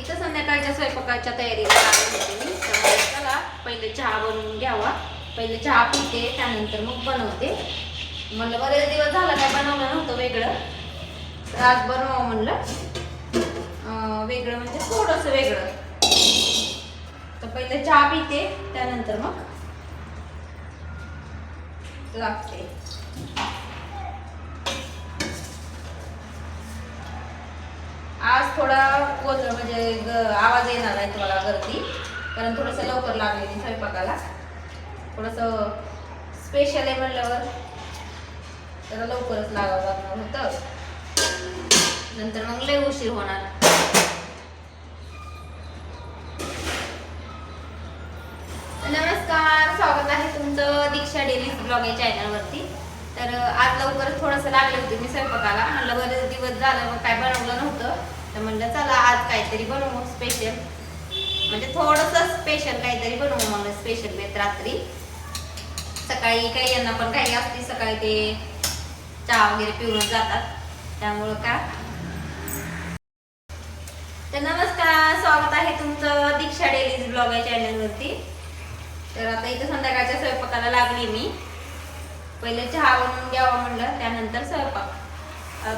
इथं संध्याकाळच्या स्वयंपाकाच्या तयारीला लागली होते मी. त्यामुळे चला पहिले चहा बनवून घ्यावा. पहिले चहा पिते, त्यानंतर मग बनवते. म्हणलं बरेच दिवस झाला काय बनवलं नव्हतं वेगळं, तर आज बनवावं म्हणलं. वेगळं म्हणजे थोडंसं वेगळं. तर पहिले चहा पिते, त्यानंतर मग लागते. आज थोडा गोंधळ म्हणजे आवाज येणार नाही तुम्हाला गर्दी, कारण थोडंसं लवकर लागले मी स्वयंपाकाला. थोडंसं स्पेशल आहे म्हणल्यावर जरा लवकरच लागावं लागणार होतं, नंतर मग लय उशीर होणार. नमस्कार, स्वागत आहे तुमचं दीक्षा डेली ब्लॉग या चॅनलवरती. तर आज लवकरच थोडंसं लागले होते मी स्वयंपाकाला. म्हणलं बरेच दिवस झालं मग काय बनवलं नव्हतं, तर म्हणलं चला आज काहीतरी बनवू स्पेशल, म्हणजे थोडंसं स्पेशल काहीतरी बनवू म्हणलं. स्पेशल बेत रात्री सकाळी काही यांना पण काही असते, सकाळी ते चहा वगैरे पिऊन जातात, त्यामुळं का. तर नमस्कार, स्वागत आहे तुमचं दीक्षा डेलीज ब्लॉग या चॅनलवरती. तर आता इथं संध्याकाळच्या स्वयंपाकाला लागली मी. पहिले चहा बनवून घ्यावा म्हणलं, त्यानंतर स्वयंपाक.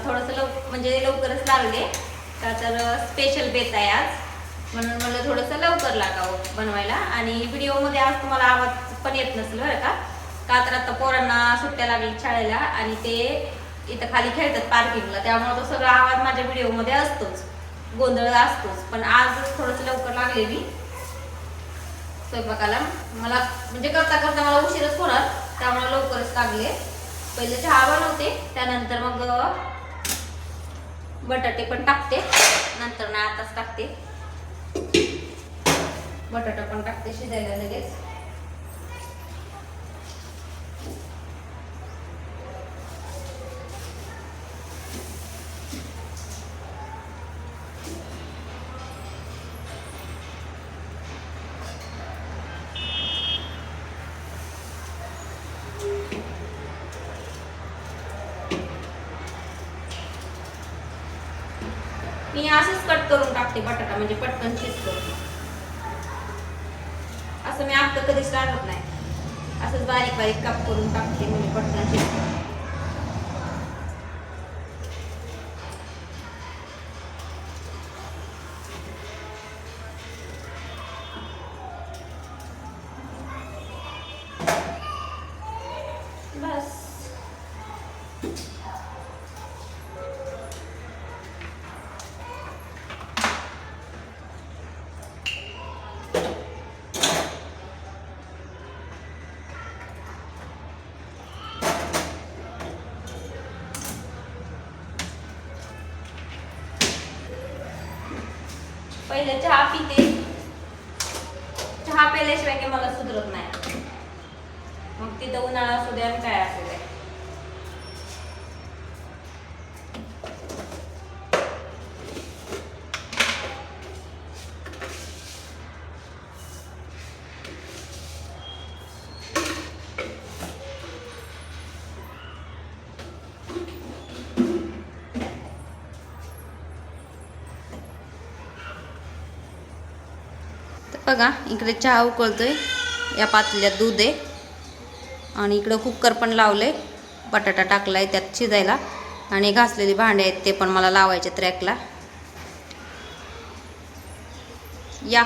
थोडंसं म्हणजे लवकरच लागले का, तर स्पेशल बेत आहे आज, म्हणून म्हणलं थोडंसं लवकर लागावं बनवायला. आणि व्हिडिओमध्ये आज तुम्हाला आवाज पण येत नसेल बरं का, तर आता पोरांना सुट्ट्या लागली शाळेला आणि ते इथं खाली खेळतात पार्किंगला, त्यामुळे तो सगळा आवाज माझ्या व्हिडिओमध्ये असतोच, गोंधळ असतोच. पण आज थोडंसं लवकर लागले मी स्वयंपाकाला. मला म्हणजे करता करता मला उशीरच होणार, त्यामुळे लवकरच लागले. पहिले चहा बनवते, त्यानंतर मग बटाटे पण टाकते, नंतर ना आताच टाकते. बटाटा पण टाकते शिजायला लगेच. मी असंच कट करून टाकते बटाटा, म्हणजे पटकन शिजतो. असं मी आता कधीच टाकत नाही, असंच बारीक बारीक काप करून टाकते, म्हणजे पटकन शिजतो. बस. पहिले चहा पिते, चहा प्यायल्याशिवाय काही मला सुधरत नाही. मग तिथं उन्हाळा असू द्या आणि काय असू द्या. बघा इकडे चहा उकळतोय, या पातेल्यात दूध आहे, आणि इकडं कुकर पण लावले, बटाटा टाकलाय त्यात शिजायला, आणि घासलेली भांडे आहेत ते पण मला लावायचे रॅकला. या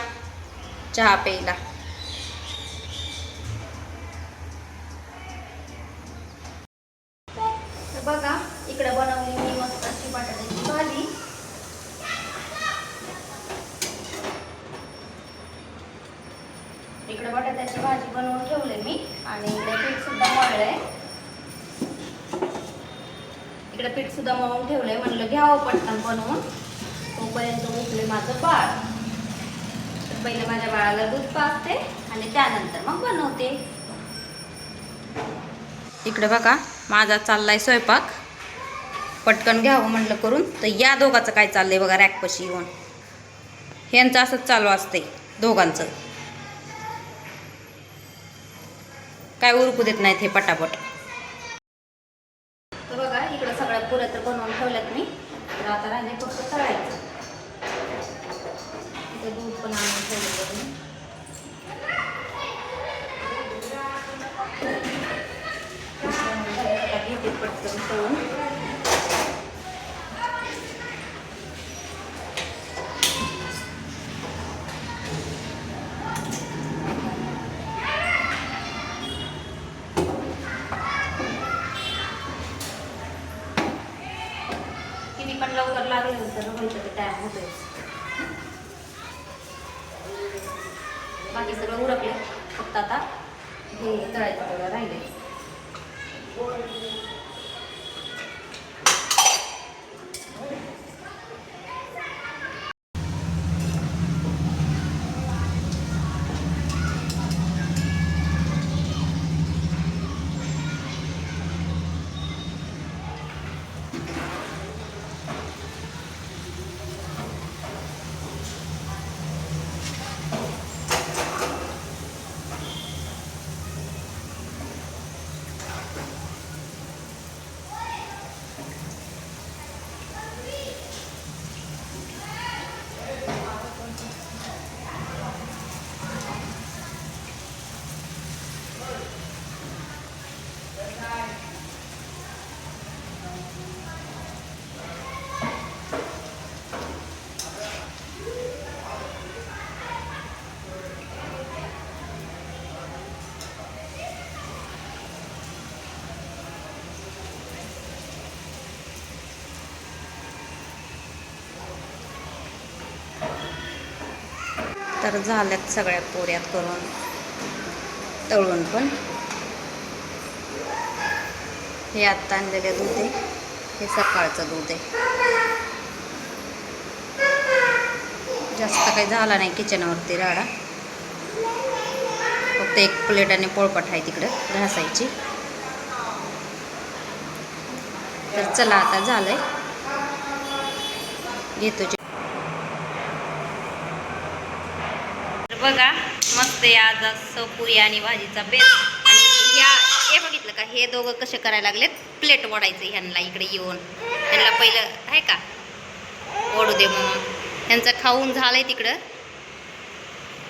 चहा प्यायला. बघा इकडे बनवली मी मस्त अशी बटाट्याची भाजी. इकडे बटाट्याची भाजी बनवून ठेवले मी, आणि इकडे पीठ सुद्धा मळलंय. इकडे पीठ सुद्धा मळून ठेवलंय, म्हणलं घ्यावं पटकन बनवून, तोपर्यंत उठले माझं बाळ. तर पहिले माझ्या बाळाला दूध पाजते आणि त्यानंतर मग बनवते. इकडे बघा माझा चाललाय स्वयंपाक, पटकन घ्यावं म्हणलं करून. तर या दोघांचं काय चाललंय बघा, रॅकपाशी येऊन ह्यांचं असंच चालू असते दोघांचं, काय उरकू देत नाहीत हे पटापट. तर बघा इकडं सगळ्या पुऱ्या तर बनवून ठेवल्यात मी, तर आता राहिले फक्त तळायचं. इथं दूध पण आणून ठेवलेलं मी. आता घेते पटकन तळून. किती पण लवकर लागलं तर व्हायचं ते टाइम होतोय. बाकी सगळं उरकले, फक्त आता हे तळायचं तेवढं राहिले. तर झाल्यात सगळ्या पोऱ्या करून तळून पण. हे आत्ता आणलेले दूध आहे, हे सकाळचं दूध आहे. जास्त काही झाला नाही किचनवरती राडा, फक्त एक प्लेट आणि पोळपाट आहे तिकडं घासायची. तर चला आता झालंय, घेतो. बघा मस्त आहे आज असं पुरी आणि भाजीचा बेत. आणि हे बघितलं का, हे दोघं कसे करायला लागलेत, प्लेट ओढायचं ह्यांना इकडे येऊन. ह्यांना पहिलं आहे का ओढू दे म्हणून, ह्यांचं खाऊन झालंय तिकडं,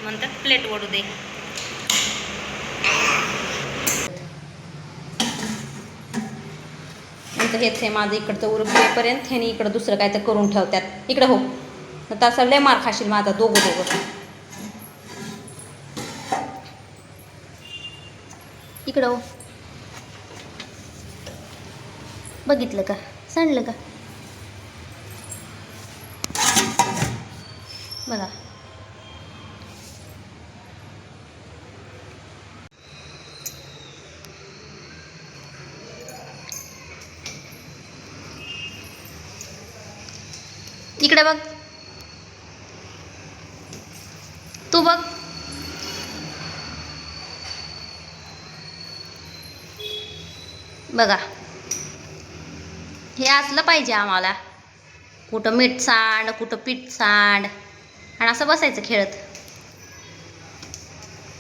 म्हणतात प्लेट ओढू दे. नंतर हेच आहे माझं इकडचं उरकेपर्यंत, ह्यानी इकडं दुसरं काय तर करून ठेवतात. इकडं हो, तसं लय मार खाशील माझा दोघं. इकडं हो, बघितलं का, सांडलं का बघा. इकडे बघ, तू बघ. बघा हे असलं पाहिजे आम्हाला, कुठं मीठ सांड, कुठं पीठ सांड, आणि असं बसायचं खेळत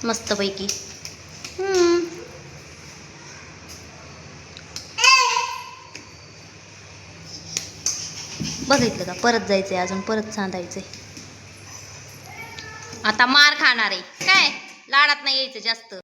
मस्तपैकी. बघितलं का, परत जायचंय, अजून परत सांडायचंय. आता मार खाणार आहे काय, लाडात नाही यायचं जास्त.